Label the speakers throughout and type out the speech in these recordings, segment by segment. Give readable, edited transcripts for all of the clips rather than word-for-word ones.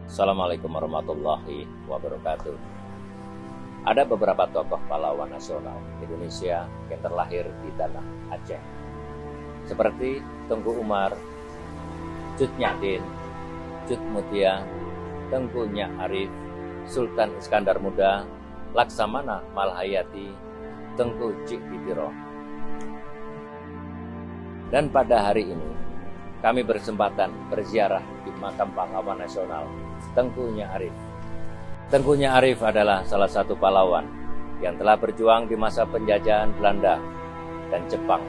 Speaker 1: Assalamualaikum warahmatullahi wabarakatuh. Ada beberapa tokoh pahlawan nasional Indonesia yang terlahir di tanah Aceh, seperti Tengku Umar, Cut Nyahdin, Cut Mutia, Tengku Nyak Arif, Sultan Iskandar Muda, Laksamana Malhayati, Tengku Cik Ditiro. Dan pada hari ini, kami berkesempatan berziarah di makam pahlawan nasional Tengku Nyak Arif. Tengku Nyak Arif adalah salah satu pahlawan yang telah berjuang di masa penjajahan Belanda dan Jepang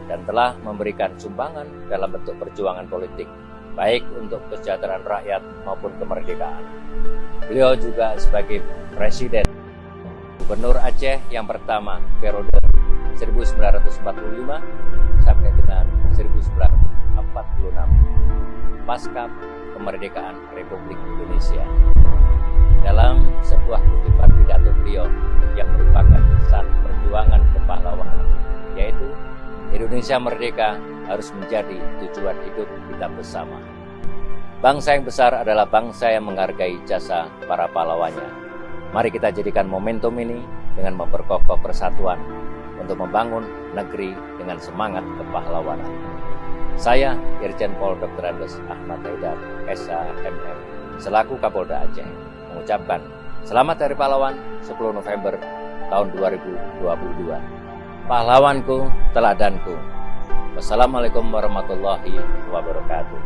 Speaker 1: dan telah memberikan sumbangan dalam bentuk perjuangan politik, baik untuk kesejahteraan rakyat maupun kemerdekaan. Beliau juga sebagai Presiden Gubernur Aceh yang pertama periode 1945 sampai dengan 1946 pasca kemerdekaan Republik Indonesia. Dalam sebuah kutipan pidato beliau yang merupakan pesan perjuangan kepahlawanan, yaitu Indonesia merdeka harus menjadi tujuan hidup kita bersama. Bangsa yang besar adalah bangsa yang menghargai jasa para pahlawannya. Mari kita jadikan momentum ini dengan memperkokoh persatuan untuk membangun negeri dengan semangat kepahlawanan. Saya, Irjen Pol Dr. Andes Ahmad Haidar, SHMM, selaku Kapolda Aceh, mengucapkan Selamat Hari Pahlawan 10 November tahun 2022. Pahlawanku, teladanku. Wassalamualaikum warahmatullahi wabarakatuh.